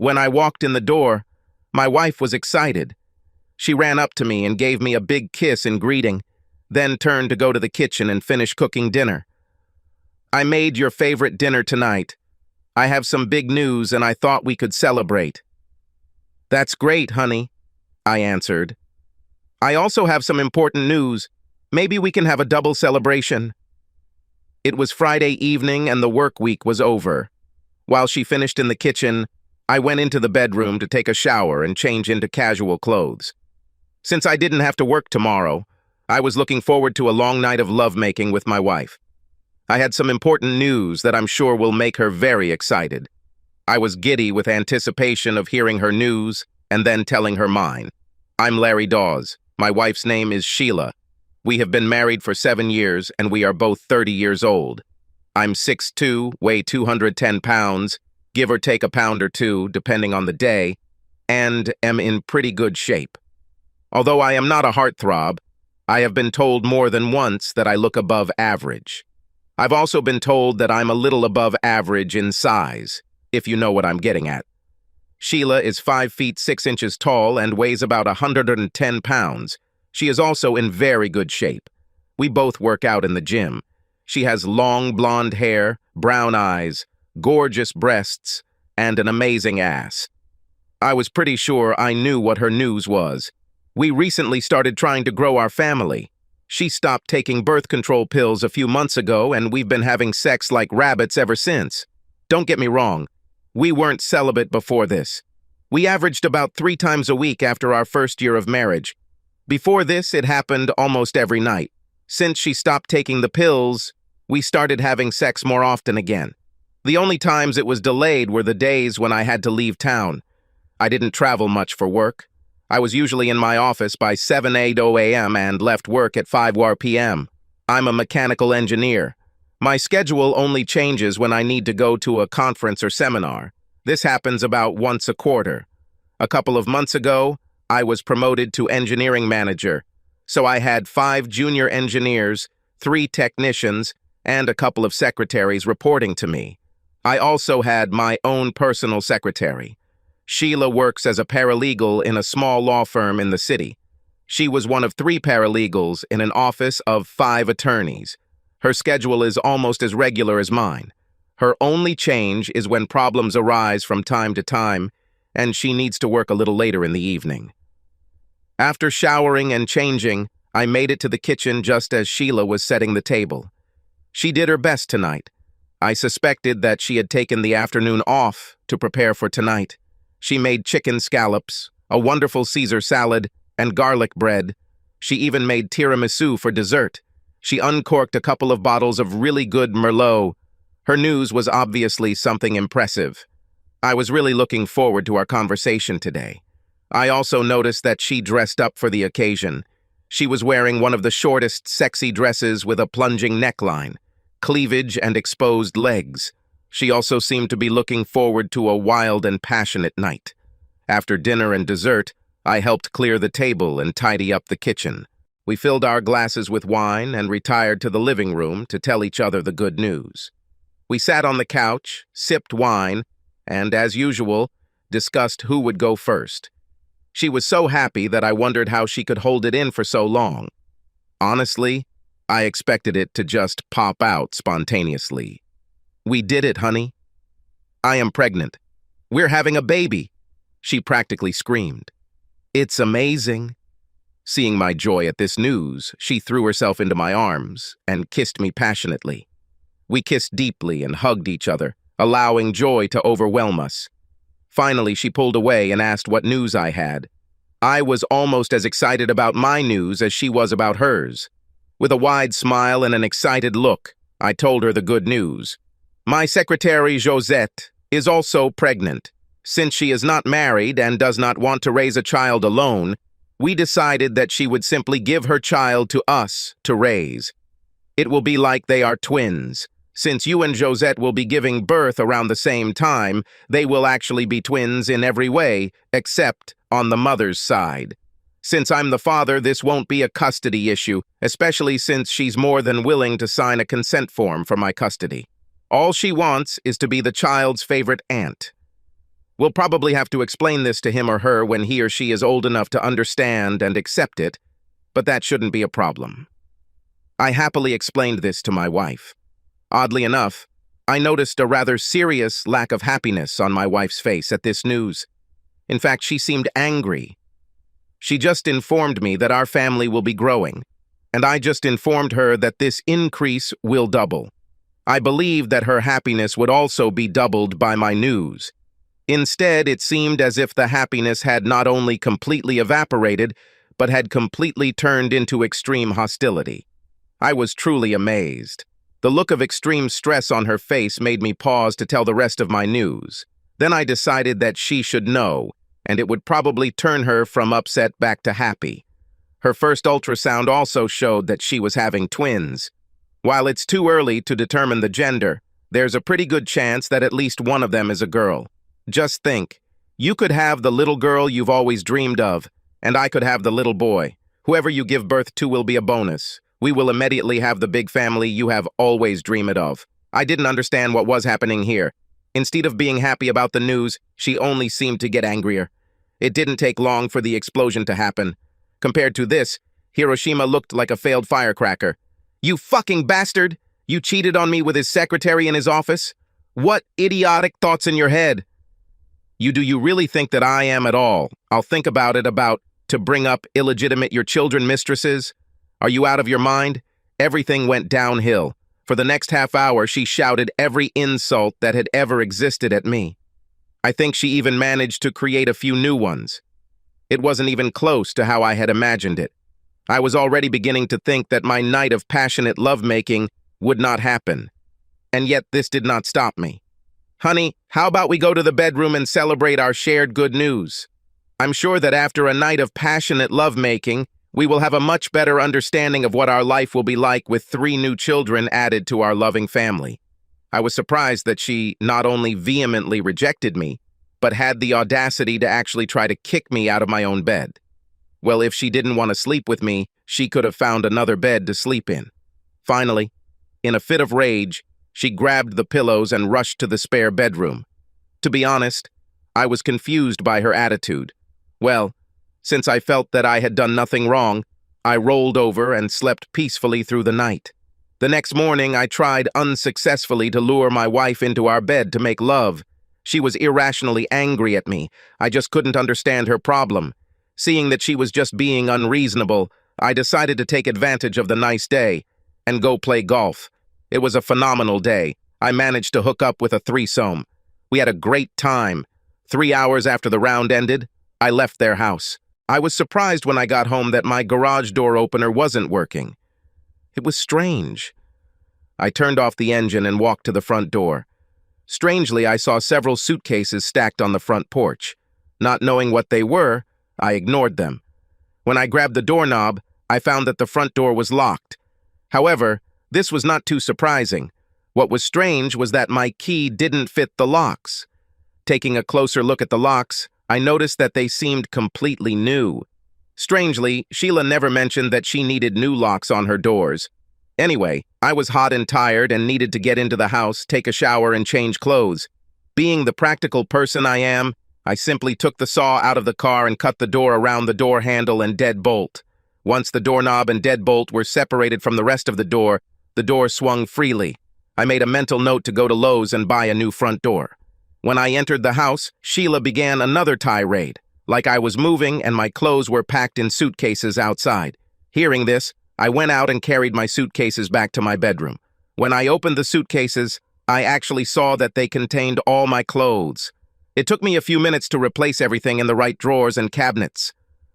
When I walked in the door, my wife was excited. She ran up to me and gave me a big kiss in greeting, then turned to go to the kitchen and finish cooking dinner. "I made your favorite dinner tonight. I have some big news and I thought we could celebrate." "That's great, honey," I answered. "I also have some important news. Maybe we can have a double celebration." It was Friday evening and the work week was over. While she finished in the kitchen, I went into the bedroom to take a shower and change into casual clothes. Since I didn't have to work tomorrow, I was looking forward to a long night of lovemaking with my wife. I had some important news that I'm sure will make her very excited. I was giddy with anticipation of hearing her news and then telling her mine. I'm Larry Dawes. My wife's name is Sheila. We have been married for 7 years and we are both 30 years old. I'm 6'2", weigh 210 pounds, give or take a pound or two, depending on the day, and am in pretty good shape. Although I am not a heartthrob, I have been told more than once that I look above average. I've also been told that I'm a little above average in size, if you know what I'm getting at. Sheila is 5 feet 6 inches tall and weighs about 110 pounds. She is also in very good shape. We both work out in the gym. She has long blonde hair, brown eyes, gorgeous breasts, and an amazing ass. I was pretty sure I knew what her news was. We recently started trying to grow our family. She stopped taking birth control pills a few months ago, and we've been having sex like rabbits ever since. Don't get me wrong, we weren't celibate before this. We averaged about 3 times a week after our first year of marriage. Before this, it happened almost every night. Since she stopped taking the pills, we started having sex more often again. The only times it was delayed were the days when I had to leave town. I didn't travel much for work. I was usually in my office by 7:80 a.m. and left work at 5 p.m. I'm a mechanical engineer. My schedule only changes when I need to go to a conference or seminar. This happens about once a quarter. A couple of months ago, I was promoted to engineering manager, so I had 5 junior engineers, 3 technicians, and a couple of secretaries reporting to me. I also had my own personal secretary. Sheila works as a paralegal in a small law firm in the city. She was one of 3 paralegals in an office of 5 attorneys. Her schedule is almost as regular as mine. Her only change is when problems arise from time to time, and she needs to work a little later in the evening. After showering and changing, I made it to the kitchen just as Sheila was setting the table. She did her best tonight. I suspected that she had taken the afternoon off to prepare for tonight. She made chicken scallops, a wonderful Caesar salad, and garlic bread. She even made tiramisu for dessert. She uncorked a couple of bottles of really good Merlot. Her news was obviously something impressive. I was really looking forward to our conversation today. I also noticed that she dressed up for the occasion. She was wearing one of the shortest, sexy dresses with a plunging neckline, cleavage, and exposed legs. She also seemed to be looking forward to a wild and passionate night. After dinner and dessert, I helped clear the table and tidy up the kitchen. We filled our glasses with wine and retired to the living room to tell each other the good news. We sat on the couch, sipped wine, and, as usual, discussed who would go first. She was so happy that I wondered how she could hold it in for so long. Honestly, I expected it to just pop out spontaneously. "We did it, honey. I am pregnant. We're having a baby," she practically screamed. "It's amazing." Seeing my joy at this news, she threw herself into my arms and kissed me passionately. We kissed deeply and hugged each other, allowing joy to overwhelm us. Finally, she pulled away and asked what news I had. I was almost as excited about my news as she was about hers. With a wide smile and an excited look, I told her the good news. My secretary, Josette, is also pregnant. Since she is not married and does not want to raise a child alone, we decided that she would simply give her child to us to raise. It will be like they are twins. Since you and Josette will be giving birth around the same time, they will actually be twins in every way, except on the mother's side. Since I'm the father, this won't be a custody issue, especially since she's more than willing to sign a consent form for my custody. All she wants is to be the child's favorite aunt. We'll probably have to explain this to him or her when he or she is old enough to understand and accept it, but that shouldn't be a problem. I happily explained this to my wife. Oddly enough, I noticed a rather serious lack of happiness on my wife's face at this news. In fact, she seemed angry. She just informed me that our family will be growing, and I just informed her that this increase will double. I believed that her happiness would also be doubled by my news. Instead, it seemed as if the happiness had not only completely evaporated, but had completely turned into extreme hostility. I was truly amazed. The look of extreme stress on her face made me pause to tell the rest of my news. Then I decided that she should know, and it would probably turn her from upset back to happy. Her first ultrasound also showed that she was having twins. While it's too early to determine the gender, there's a pretty good chance that at least one of them is a girl. Just think, you could have the little girl you've always dreamed of, and I could have the little boy. Whoever you give birth to will be a bonus. We will immediately have the big family you have always dreamed of. I didn't understand what was happening here. Instead of being happy about the news, she only seemed to get angrier. It didn't take long for the explosion to happen. Compared to this, Hiroshima looked like a failed firecracker. You fucking bastard! You cheated on me with his secretary in his office? What idiotic thoughts in your head? Do you really think that I am at all? I'll think about it to bring up illegitimate your children mistresses? Are you out of your mind? Everything went downhill. For the next half hour, she shouted every insult that had ever existed at me. I think she even managed to create a few new ones. It wasn't even close to how I had imagined it. I was already beginning to think that my night of passionate lovemaking would not happen. And yet this did not stop me. Honey, how about we go to the bedroom and celebrate our shared good news? I'm sure that after a night of passionate lovemaking, we will have a much better understanding of what our life will be like with 3 new children added to our loving family. I was surprised that she not only vehemently rejected me, but had the audacity to actually try to kick me out of my own bed. Well, if she didn't want to sleep with me, she could have found another bed to sleep in. Finally, in a fit of rage, she grabbed the pillows and rushed to the spare bedroom. To be honest, I was confused by her attitude. Well, since I felt that I had done nothing wrong, I rolled over and slept peacefully through the night. The next morning, I tried unsuccessfully to lure my wife into our bed to make love. She was irrationally angry at me. I just couldn't understand her problem. Seeing that she was just being unreasonable, I decided to take advantage of the nice day and go play golf. It was a phenomenal day. I managed to hook up with a threesome. We had a great time. 3 hours after the round ended, I left their house. I was surprised when I got home that my garage door opener wasn't working. It was strange. I turned off the engine and walked to the front door. Strangely, I saw several suitcases stacked on the front porch. Not knowing what they were, I ignored them. When I grabbed the doorknob, I found that the front door was locked. However, this was not too surprising. What was strange was that my key didn't fit the locks. Taking a closer look at the locks, I noticed that they seemed completely new. Strangely, Sheila never mentioned that she needed new locks on her doors. Anyway, I was hot and tired and needed to get into the house, take a shower, and change clothes. Being the practical person I am, I simply took the saw out of the car and cut the door around the door handle and deadbolt. Once the doorknob and deadbolt were separated from the rest of the door swung freely. I made a mental note to go to Lowe's and buy a new front door. When I entered the house, Sheila began another tirade, like I was moving and my clothes were packed in suitcases outside. Hearing this, I went out and carried my suitcases back to my bedroom. When I opened the suitcases, I actually saw that they contained all my clothes. It took me a few minutes to replace everything in the right drawers and cabinets.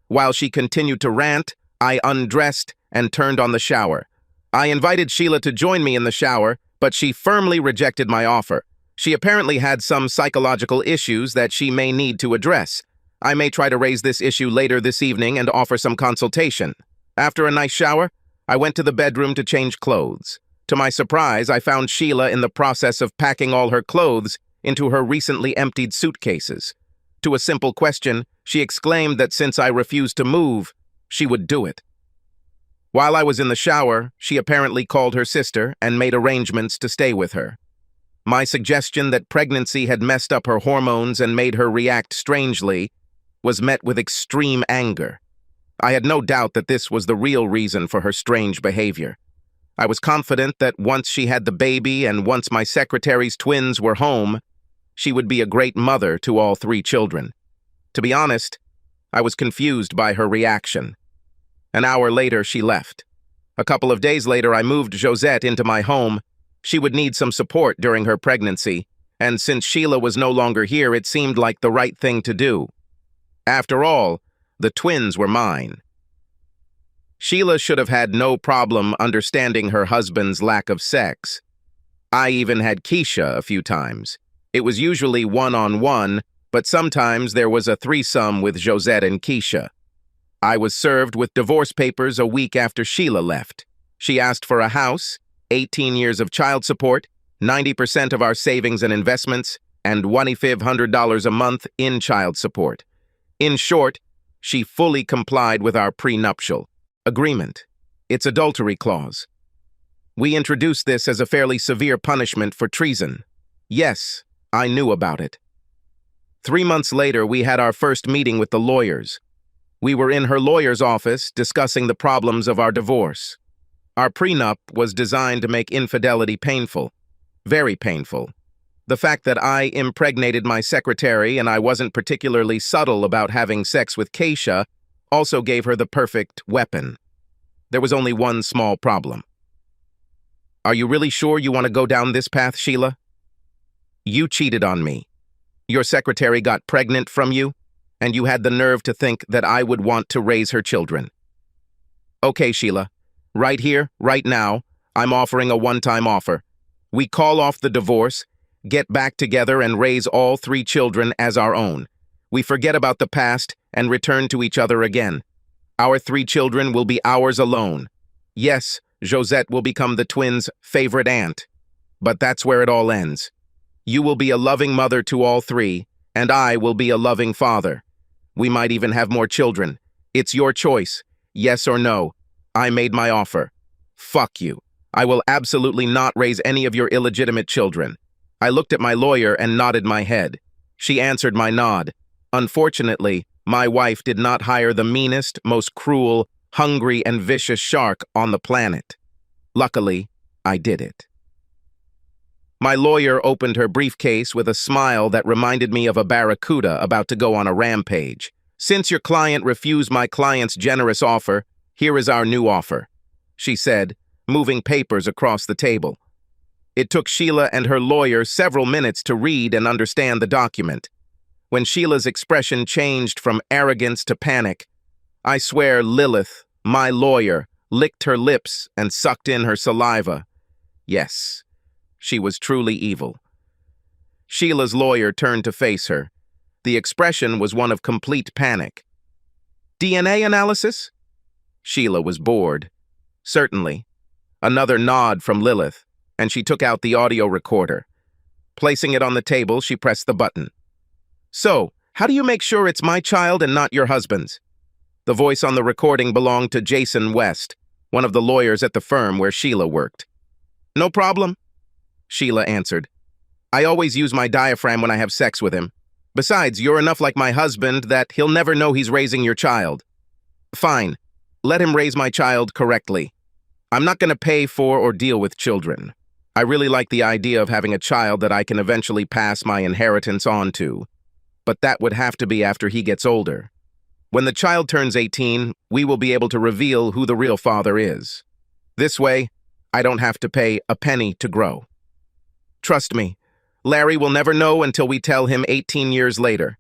While she continued to rant, I undressed and turned on the shower. I invited Sheila to join me in the shower, but she firmly rejected my offer. She apparently had some psychological issues that she may need to address. I may try to raise this issue later this evening and offer some consultation. After a nice shower, I went to the bedroom to change clothes. To my surprise, I found Sheila in the process of packing all her clothes into her recently emptied suitcases. To a simple question, she exclaimed that since I refused to move, she would do it. While I was in the shower, she apparently called her sister and made arrangements to stay with her. My suggestion that pregnancy had messed up her hormones and made her react strangely was met with extreme anger. I had no doubt that this was the real reason for her strange behavior. I was confident that once she had the baby and once my secretary's twins were home, she would be a great mother to all 3 children. To be honest, I was confused by her reaction. An hour later, she left. A couple of days later, I moved Josette into my home. She would need some support during her pregnancy, and since Sheila was no longer here, it seemed like the right thing to do. After all, the twins were mine. Sheila should have had no problem understanding her husband's lack of sex. I even had Keisha a few times. It was usually one-on-one, but sometimes there was a threesome with Josette and Keisha. I was served with divorce papers a week after Sheila left. She asked for a house, 18 years of child support, 90% of our savings and investments, and $2,500 a month in child support. In short, she fully complied with our prenuptial agreement, its adultery clause. We introduced this as a fairly severe punishment for treason. Yes, I knew about it. 3 months later, we had our first meeting with the lawyers. We were in her lawyer's office discussing the problems of our divorce. Our prenup was designed to make infidelity painful, very painful. The fact that I impregnated my secretary and I wasn't particularly subtle about having sex with Keisha also gave her the perfect weapon. There was only one small problem. Are you really sure you want to go down this path, Sheila? You cheated on me. Your secretary got pregnant from you, and you had the nerve to think that I would want to raise her children. Okay, Sheila. Right here, right now, I'm offering a one-time offer. We call off the divorce, get back together, and raise all 3 children as our own. We forget about the past and return to each other again. Our 3 children will be ours alone. Yes, Josette will become the twins' favorite aunt. But that's where it all ends. You will be a loving mother to all 3, and I will be a loving father. We might even have more children. It's your choice, yes or no. I made my offer. Fuck you. I will absolutely not raise any of your illegitimate children. I looked at my lawyer and nodded my head. She answered my nod. Unfortunately, my wife did not hire the meanest, most cruel, hungry, and vicious shark on the planet. Luckily, I did it. My lawyer opened her briefcase with a smile that reminded me of a barracuda about to go on a rampage. Since your client refused my client's generous offer, here is our new offer, she said, moving papers across the table. It took Sheila and her lawyer several minutes to read and understand the document. When Sheila's expression changed from arrogance to panic, I swear Lilith, my lawyer, licked her lips and sucked in her saliva. Yes, she was truly evil. Sheila's lawyer turned to face her. The expression was one of complete panic. DNA analysis? Sheila was bored. Certainly. Another nod from Lilith, and she took out the audio recorder. Placing it on the table, she pressed the button. So, how do you make sure it's my child and not your husband's? The voice on the recording belonged to Jason West, one of the lawyers at the firm where Sheila worked. No problem, Sheila answered. I always use my diaphragm when I have sex with him. Besides, you're enough like my husband that he'll never know he's raising your child. Fine. Let him raise my child correctly. I'm not going to pay for or deal with children. I really like the idea of having a child that I can eventually pass my inheritance on to. But that would have to be after he gets older. When the child turns 18, we will be able to reveal who the real father is. This way, I don't have to pay a penny to grow. Trust me, Larry will never know until we tell him 18 years later.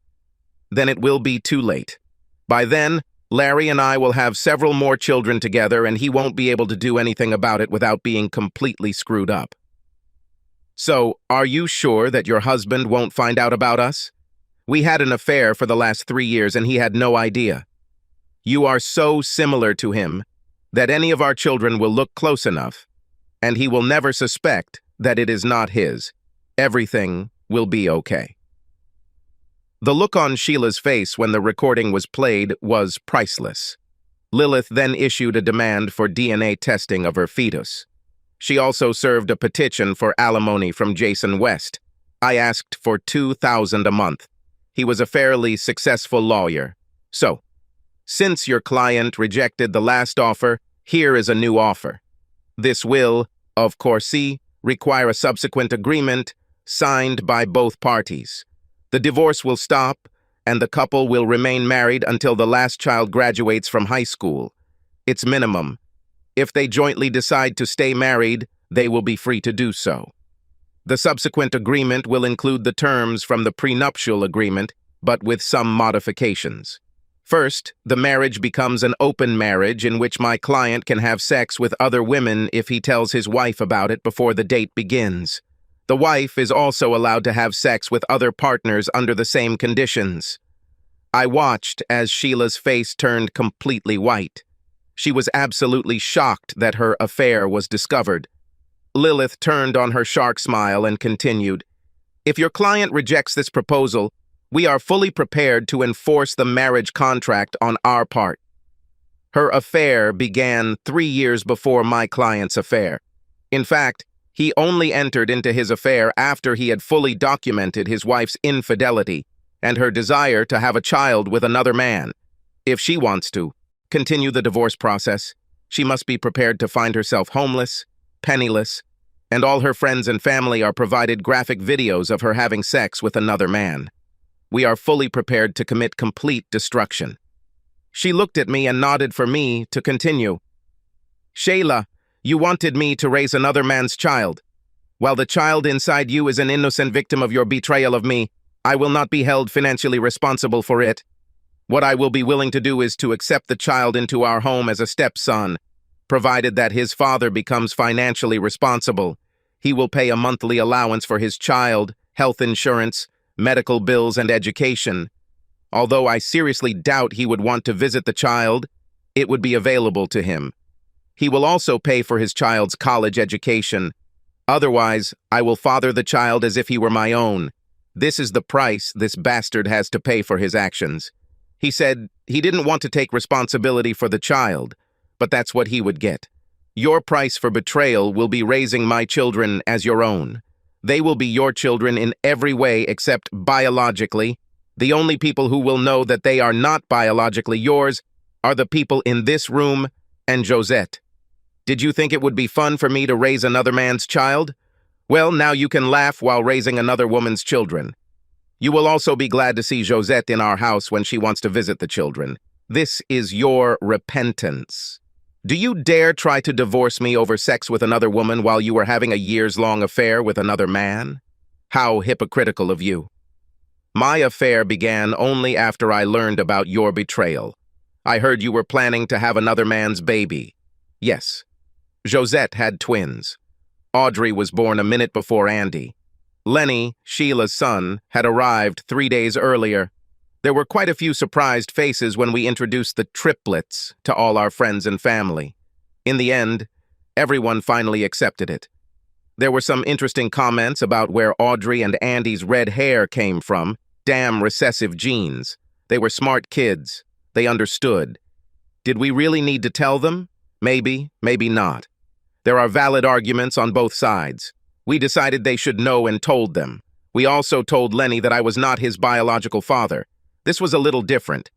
Then it will be too late. By then, Larry and I will have several more children together, and he won't be able to do anything about it without being completely screwed up. So, are you sure that your husband won't find out about us? We had an affair for the last 3 years, and he had no idea. You are so similar to him that any of our children will look close enough, and he will never suspect that it is not his. Everything will be okay. The look on Sheila's face when the recording was played was priceless. Lilith then issued a demand for DNA testing of her fetus. She also served a petition for alimony from Jason West. I asked for $2,000 a month. He was a fairly successful lawyer. So, since your client rejected the last offer, here is a new offer. This will, of course, require a subsequent agreement signed by both parties. The divorce will stop, and the couple will remain married until the last child graduates from high school. It's minimum. If they jointly decide to stay married, they will be free to do so. The subsequent agreement will include the terms from the prenuptial agreement, but with some modifications. First, the marriage becomes an open marriage in which my client can have sex with other women if he tells his wife about it before the date begins. The wife is also allowed to have sex with other partners under the same conditions. I watched as Sheila's face turned completely white. She was absolutely shocked that her affair was discovered. Lilith turned on her shark smile and continued, "If your client rejects this proposal, we are fully prepared to enforce the marriage contract on our part." Her affair began 3 years before my client's affair. In fact, he only entered into his affair after he had fully documented his wife's infidelity and her desire to have a child with another man. If she wants to continue the divorce process, she must be prepared to find herself homeless, penniless, and all her friends and family are provided graphic videos of her having sex with another man. We are fully prepared to commit complete destruction. She looked at me and nodded for me to continue. "Sheila, you wanted me to raise another man's child. While the child inside you is an innocent victim of your betrayal of me, I will not be held financially responsible for it. What I will be willing to do is to accept the child into our home as a stepson, provided that his father becomes financially responsible. He will pay a monthly allowance for his child, health insurance, medical bills, and education. Although I seriously doubt he would want to visit the child, it would be available to him. He will also pay for his child's college education. Otherwise, I will father the child as if he were my own. This is the price this bastard has to pay for his actions." He said he didn't want to take responsibility for the child, but that's what he would get. "Your price for betrayal will be raising my children as your own. They will be your children in every way except biologically. The only people who will know that they are not biologically yours are the people in this room and Josette. Did you think it would be fun for me to raise another man's child? Well, now you can laugh while raising another woman's children. You will also be glad to see Josette in our house when she wants to visit the children. This is your repentance. Do you dare try to divorce me over sex with another woman while you were having a years-long affair with another man? How hypocritical of you. My affair began only after I learned about your betrayal. I heard you were planning to have another man's baby. Yes. Josette had twins. Audrey was born a minute before Andy. Lenny, Sheila's son, had arrived 3 days earlier. There were quite a few surprised faces when we introduced the triplets to all our friends and family. In the end, everyone finally accepted it. There were some interesting comments about where Audrey and Andy's red hair came from. Damn recessive genes. They were smart kids. They understood. Did we really need to tell them? Maybe, maybe not. There are valid arguments on both sides. We decided they should know and told them. We also told Lenny that I was not his biological father. This was a little different.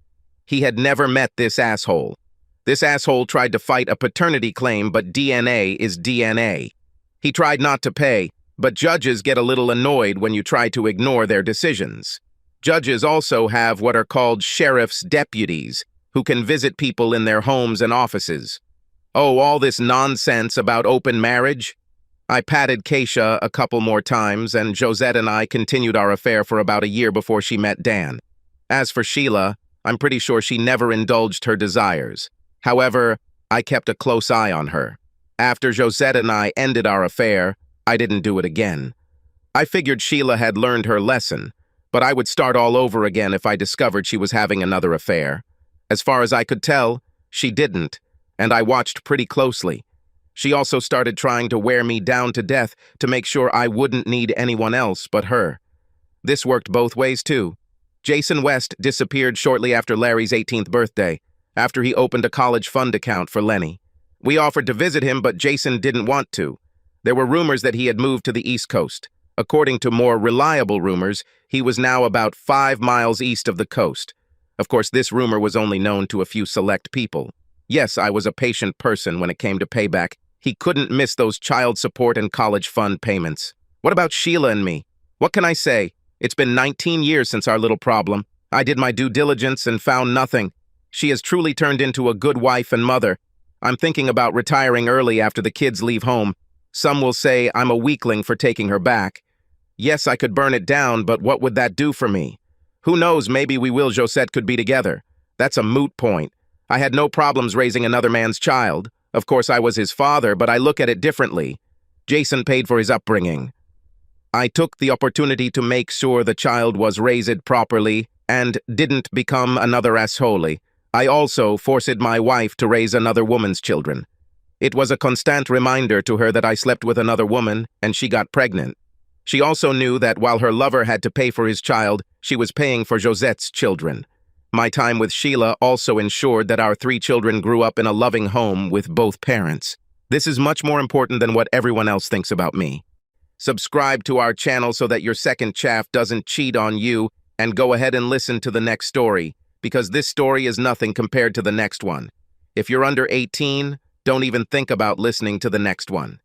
He had never met this asshole. This asshole tried to fight a paternity claim, but DNA is DNA. He tried not to pay, but judges get a little annoyed when you try to ignore their decisions. Judges also have what are called sheriff's deputies, who can visit people in their homes and offices. Oh, all this nonsense about open marriage? I patted Keisha a couple more times, and Josette and I continued our affair for about a year before she met Dan. As for Sheila, I'm pretty sure she never indulged her desires. However, I kept a close eye on her. After Josette and I ended our affair, I didn't do it again. I figured Sheila had learned her lesson, but I would start all over again if I discovered she was having another affair. As far as I could tell, she didn't, and I watched pretty closely. She also started trying to wear me down to death to make sure I wouldn't need anyone else but her. This worked both ways, too. Jason West disappeared shortly after Larry's 18th birthday, after he opened a college fund account for Lenny. We offered to visit him, but Jason didn't want to. There were rumors that he had moved to the East Coast. According to more reliable rumors, he was now about 5 miles east of the coast. Of course, this rumor was only known to a few select people. Yes, I was a patient person when it came to payback. He couldn't miss those child support and college fund payments. What about Sheila and me? What can I say? It's been 19 years since our little problem. I did my due diligence and found nothing. She has truly turned into a good wife and mother. I'm thinking about retiring early after the kids leave home. Some will say I'm a weakling for taking her back. Yes, I could burn it down, but what would that do for me? Who knows, maybe we will Josette could be together. That's a moot point. I had no problems raising another man's child. Of course, I was his father, but I look at it differently. Jason paid for his upbringing. I took the opportunity to make sure the child was raised properly and didn't become another asshole. I also forced my wife to raise another woman's children. It was a constant reminder to her that I slept with another woman and she got pregnant. She also knew that while her lover had to pay for his child, she was paying for Josette's children. My time with Sheila also ensured that our 3 children grew up in a loving home with both parents. This is much more important than what everyone else thinks about me. Subscribe to our channel so that your second chaff doesn't cheat on you, and go ahead and listen to the next story, because this story is nothing compared to the next one. If you're under 18, don't even think about listening to the next one.